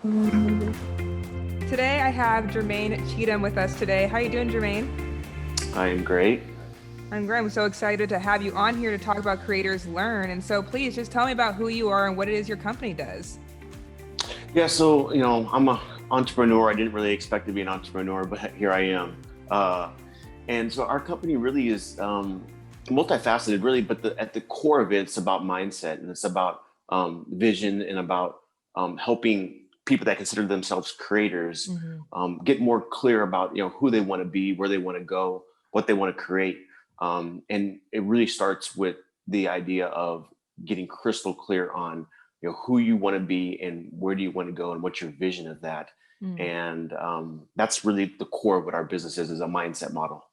Today I have Jermane Cheathem with us today. How you doing, Jermane? I am great. I'm great. I'm so excited to have you on here to talk about Creators Learn. And so please just tell me about who you are and what it is your company does. Yeah, so I'm an entrepreneur. I didn't really expect to be an entrepreneur, but here I am. And so our company really is multifaceted, really. But at the core of it, it's about mindset and it's about vision and about helping people that consider themselves creators Hmm. get more clear about who they want to be, where they want to go, what they want to create. And it really starts with the idea of getting crystal clear on who you want to be and where do you want to go and what's your vision of that. And that's really the core of what our business is a mindset model.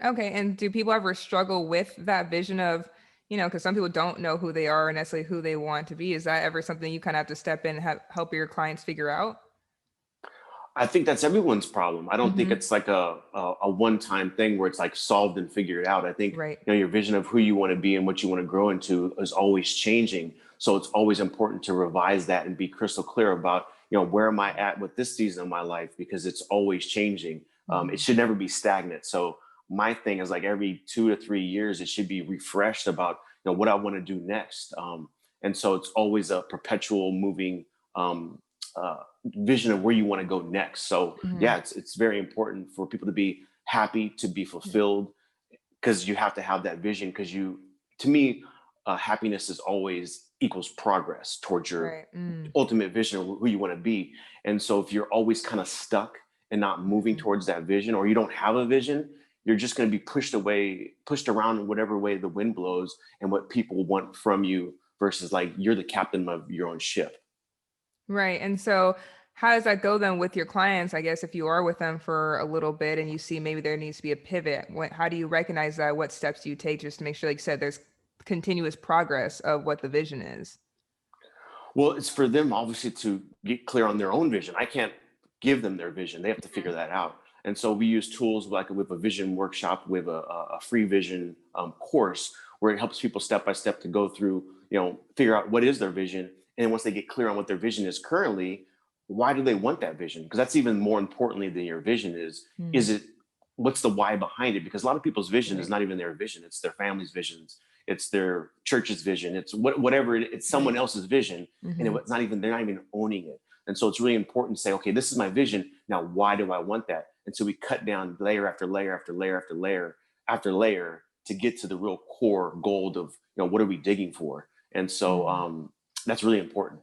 Okay. And do people ever struggle with that vision of, because some people don't know who they are and necessarily who they want to be. Is that ever something you kind of have to step in and help your clients figure out? I think that's everyone's problem. I don't think Hmm. it's like a one-time thing where it's like solved and figured out. I think Right. your vision of who you want to be and what you want to grow into is always changing. So it's always important to revise that and be crystal clear about where am I at with this season of my life, because it's always changing. It Hmm. should never be stagnant. So my thing is like every 2 to 3 years it should be refreshed about what I want to do next. And so it's always a perpetual moving um, uh, vision of where you want to go next. So Hmm. yeah, it's very important for people to be happy, to be fulfilled, because you have to have that vision. Because to me, happiness is always equals progress towards your Right. Mm. ultimate vision of who you want to be. And so if you're always kind of stuck and not moving Hmm. towards that vision, or you don't have a vision, you're just going to be pushed away, pushed around in whatever way the wind blows and what people want from you, versus like you're the captain of your own ship. Right. And so, how does that go then with your clients? I guess if you are with them for a little bit and you see maybe there needs to be a pivot, how do you recognize that? What steps do you take just to make sure, like you said, there's continuous progress of what the vision is? Well, it's for them obviously to get clear on their own vision. I can't give them their vision. They have to figure that out. And so we use tools like with a vision workshop, with a free vision course where it helps people step by step to go through, figure out what is their vision. And once they get clear on what their vision is currently, why do they want that vision? Because that's even more importantly than your vision is Mm. it, what's the why behind it? Because a lot of people's vision is Right. not even their vision. It's their family's visions. It's their church's vision. It's whatever it's someone Right. else's vision, and Hmm. it's not even they're not even owning it. And so it's really important to say, okay, this is my vision. Now, why do I want that? And so we cut down layer after layer after layer after layer after layer to get to the real core gold of what are we digging for. And so that's really important.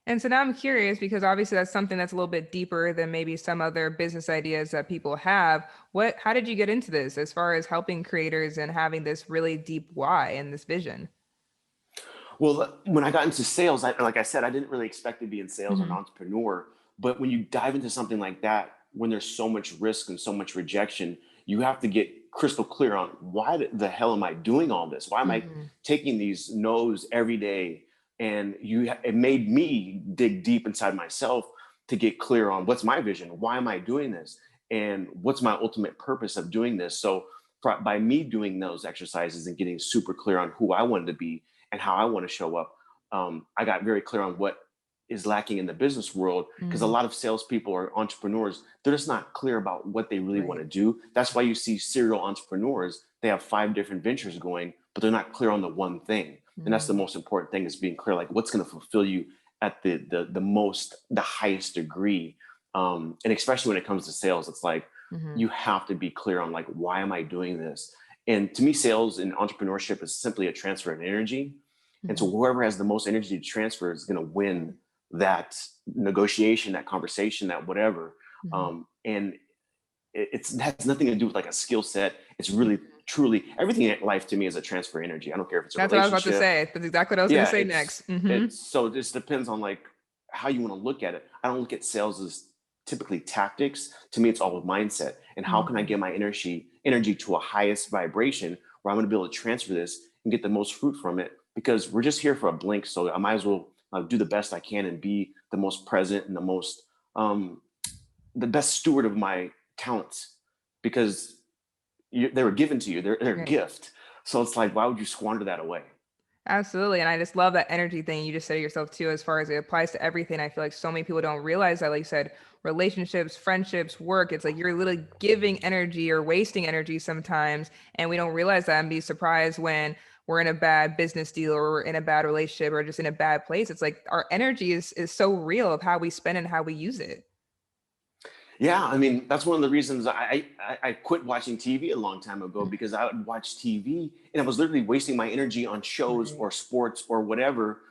And so now I'm curious because obviously that's something that's a little bit deeper than maybe some other business ideas that people have. How did you get into this as far as helping creators and having this really deep why and this vision? Well, when I got into sales, like I said, I didn't really expect to be in sales or an Hmm. entrepreneur. But when you dive into something like that, when there's so much risk and so much rejection, you have to get crystal clear on why the hell am I doing all this? Why am I Hmm. taking these no's every day? And it made me dig deep inside myself to get clear on what's my vision, why am I doing this, and what's my ultimate purpose of doing this. So by me doing those exercises and getting super clear on who I wanted to be and how I want to show up, I got very clear on what is lacking in the business world, because a Mm. lot of salespeople or entrepreneurs, they're just not clear about what they really want Right. to do. That's why you see serial entrepreneurs, they have 5 different ventures going, but they're not clear on the one thing. And that's the Mm. most important thing, is being clear, like what's going to fulfill you at the highest degree. And especially when it comes to sales, it's like Hmm. you have to be clear on like, why am I doing this? And to me, sales and entrepreneurship is simply a transfer of energy. And so Hmm. whoever has the most energy to transfer is going to win that negotiation, that conversation, that whatever. Hmm. And it has nothing to do with like a skill set. It's really, truly everything in life to me is a transfer energy. I don't care if it's a That's what I was about to relationship. say. That's exactly what I was going to Yeah, say next. Hmm. it's so this depends on like how you want to look at it. I don't look at sales as typically tactics. To me, it's all with mindset and how can I Hmm. get my energy to a highest vibration where I'm going to be able to transfer this and get the most fruit from it, because we're just here for a blink. So I might as well do the best I can and be the most present and um, the best steward of my talents, because they were given to you. They're a Right. gift. So it's like, why would you squander that away? Absolutely. And I just love that energy thing you just said to yourself too, as far as it applies to everything. I feel like so many people don't realize that, like you said, relationships, friendships, work, it's like you're literally giving energy or wasting energy sometimes. And we don't realize that and be surprised when we're in a bad business deal or we're in a bad relationship or just in a bad place. It's like our energy is so real of how we spend and how we use it. Yeah, I mean, that's one of the reasons I quit watching TV a long time ago, because I would watch TV and I was literally wasting my energy on shows Right. or sports or whatever.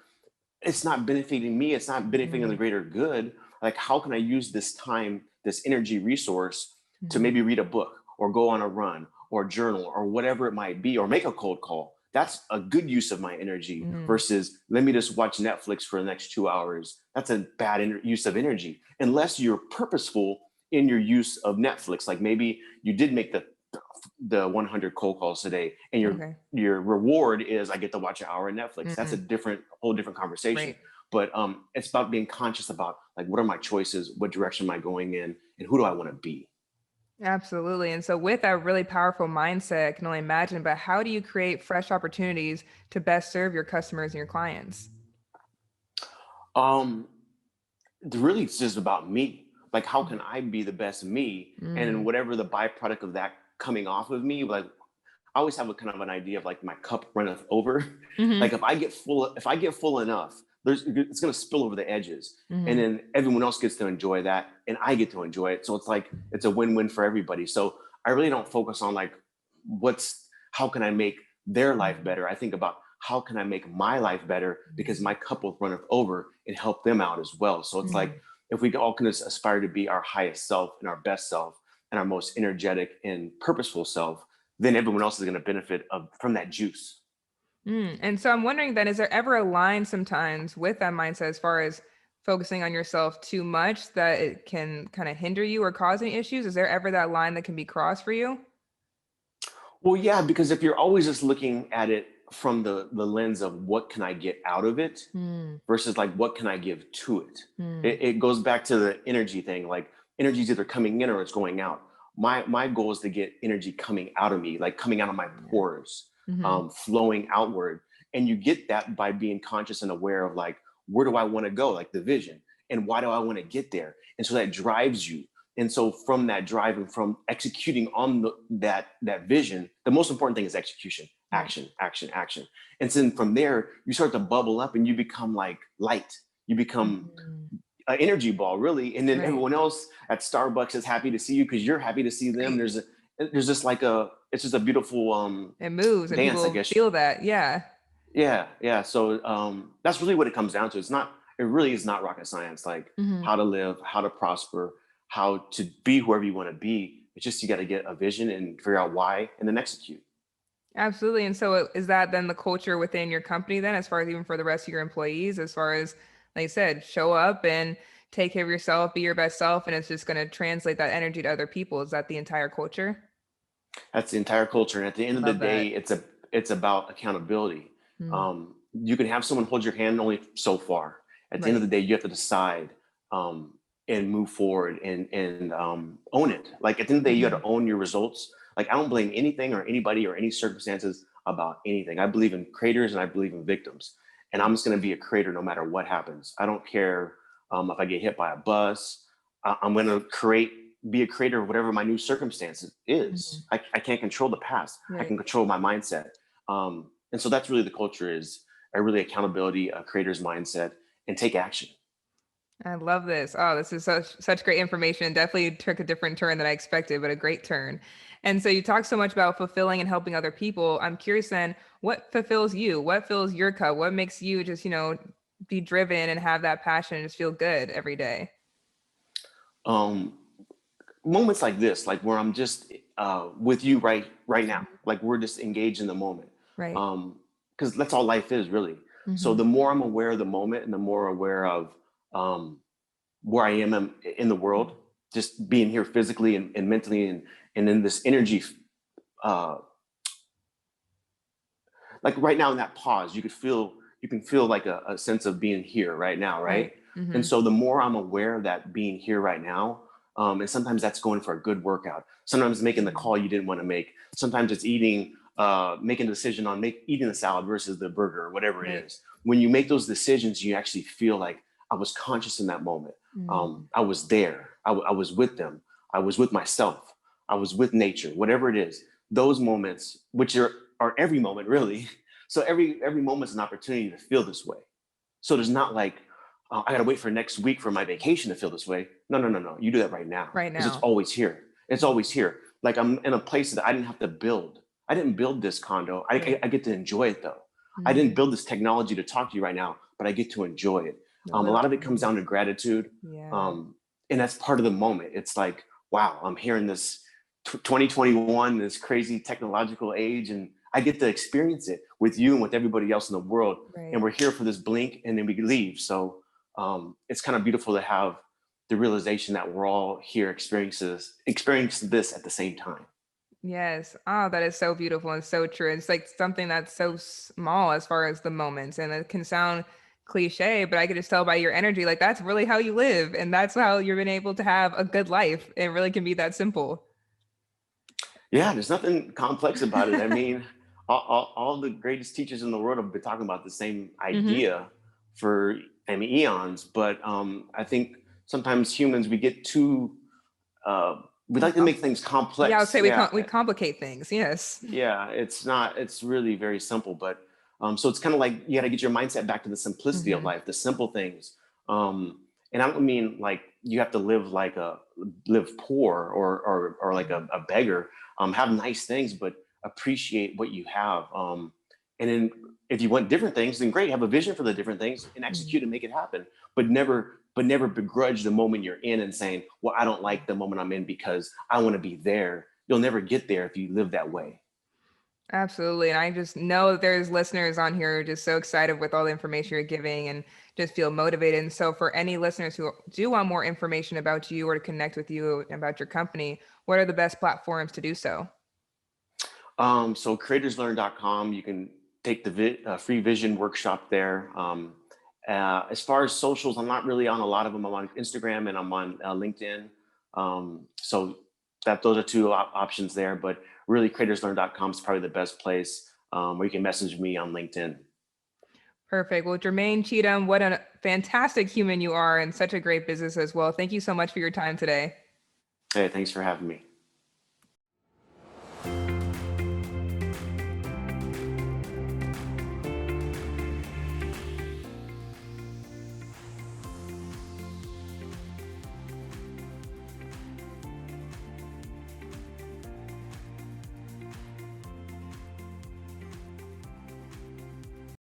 It's not benefiting me. It's not benefiting the Mm, greater good. Like, how can I use this time, this energy resource, to mhm, maybe read a book or go on a run or journal or whatever it might be, or make a cold call? That's a good use of my energy mm. versus let me just watch Netflix for the next 2 hours. That's a bad use of energy, unless you're purposeful in your use of Netflix. Like, maybe you did make the 100 cold calls today, and Okay. your reward is I get to watch an hour of Netflix. That's a Mm, different, whole different conversation. right. But it's about being conscious about, like, what are my choices, what direction am I going in, and who do I want to be. Absolutely. And so, with that really powerful mindset, I can only imagine, but how do you create fresh opportunities to best serve your customers and your clients? Um, really, it's just about me. Like, how can I be the best me, and then Mm, whatever the byproduct of that coming off of me, like, I always have a kind of an idea of, like, my cup runneth over. hmm Like, if I get full enough, it's going to spill over the edges, and hmm then everyone else gets to enjoy that, and I get to enjoy it. So it's like it's a win-win for everybody. So I really don't focus on, like, how can I make their life better. I think about how can I make my life better, because my cup will runneth over, and help them out as well. So it's like, hmm if we all can just aspire to be our highest self and our best self and our most energetic and purposeful self, then everyone else is going to benefit from that juice. And so, I'm wondering then, is there ever a line sometimes with that mindset as far as focusing on yourself too much that it can kind of hinder you or cause any issues? Is there ever that line that can be crossed for you? Well, yeah, because if you're always just looking at it from the lens of what can I get out of it Mm, versus, like, what can I give to it, mm, it goes back to the energy thing. Like, energy is either coming in or it's going out. My goal is to get energy coming out of me, like coming out of my yeah. pores, hmm flowing outward. And you get that by being conscious and aware of, like, where do I want to go, like the vision, and why do I want to get there. And so that drives you. And so from that drive and from executing on that vision, the most important thing is execution, Right. action, action, action. And then from there, you start to bubble up and you become like light. You become Mhm. an energy ball, really. And then Right. everyone else at Starbucks is happy to see you because you're happy to see them. Right. There's just like it's just a beautiful It moves and dance, I people guess. feel that. Yeah. Yeah, yeah. So that's really what it comes down to. It really is not rocket science. Like, Mhm. how to live, how to prosper, how to be whoever you want to be. It's just, you got to get a vision and figure out why, and then execute. Absolutely. And so is that then the culture within your company then, as far as even for the rest of your employees, as far as, like you said, show up and take care of yourself, be your best self, and it's just going to translate that energy to other people. Is that the entire culture? That's the entire culture. And at the I end of the love day, that. it's about accountability. Mm, You can have someone hold your hand only so far. At the end of right. the day, you have to decide, and move forward, and own it. Like, at the end of the day, you got hmm to own your results. Like, I don't blame anything or anybody or any circumstances about anything. I believe in creators and I believe in victims. And I'm just going to be a creator no matter what happens. I don't care if I get hit by a bus. I'm going to be a creator of whatever my new circumstance hmm is. I can't control the past. I Right. can control my mindset. And so that's really the culture, is a really accountability, a creator's mindset, and take action. I love this. Oh, this is such great information. Definitely took a different turn than I expected, but a great turn. And so you talk so much about fulfilling and helping other people. I'm curious then, what fulfills you? What fills your cup? What makes you just, be driven and have that passion and just feel good every day? Um, Moments like this, like where I'm just with you right now, like we're just engaged in the moment, Right. because that's all life is, really. So hmm the more I'm aware of the moment, and the more aware of um, where I am in the world, just being here physically and mentally, and in this energy, uh, like right now in that pause, you can feel like a sense of being here right now, Right. right? And hmm so the more I'm aware of that being here right now, and sometimes that's going for a good workout, sometimes making the call you didn't want to make, sometimes it's eating making a decision on eating the salad versus the burger or whatever it Right. is. When you make those decisions, you actually feel like I was conscious in that moment. Mm. I was there. I was with them. I was with myself. I was with nature. Whatever it is, those moments, which are every moment really. So every moment's an opportunity to feel this way. So there's not like I got to wait for next week for my vacation to feel this way. No, no, no, no. You do that right now Right because it's now. always here. It's always here. Like I'm in a place that I didn't have to build. I didn't build this condo. Right. I get to enjoy it though. I didn't Mm. build this technology to talk to you right now, but I get to enjoy it. The A little lot of it comes things. down to gratitude. Yeah. Um, and that's part of the moment. It's like, wow, I'm hearing this 2021, this crazy technological age, and I get to experience it with you and with everybody else in the world. And Right. we're here for this blink and then we leave. So it's kind of beautiful to have the realization that we're all here experience this at the same time. Yes. Oh, that is so beautiful and so true. It's like something that's so small as far as the moments, and it can sound cliche, but I can just tell by your energy, like that's really how you live, and that's how you're been able to have a good life. It really can be that simple. Yeah, there's nothing complex about it. I mean, all the greatest teachers in the world have been talking about the same Hmm. idea for, I mean, eons. But I think sometimes humans, we get too, uh, we like to make things Yeah, I would complex. say Yeah, we complicate things. Yes. yeah, it's not, it's really very simple. But so it's kind of like you got to get your mindset back to the simplicity of Hmm. life, the simple things. And I don't mean like you have to live poor or like a beggar. Have nice things, but appreciate what you have. And then if you want different things, then great, have a vision for the different things and execute and make it happen. But never begrudge the moment you're in and saying, well, I don't like the moment I'm in because I want to be there. You'll never get there if you live that way. Absolutely. And I just know there's listeners on here just so excited with all the information you're giving and just feel motivated. And so, for any listeners who do want more information about you or to connect with you about your company, what are the best platforms to do so? So creatorslearn.com, you can take the free vision workshop there. As far as socials, I'm not really on a lot of them. I'm on Instagram and I'm on LinkedIn. So that those are two options there, but really creatorslearn.com is probably the best place where you can message me on LinkedIn. Perfect. Well, Jermaine Cheathem, what a fantastic human you are and such a great business as well. Thank you so much for your time today. Hey, thanks for having me.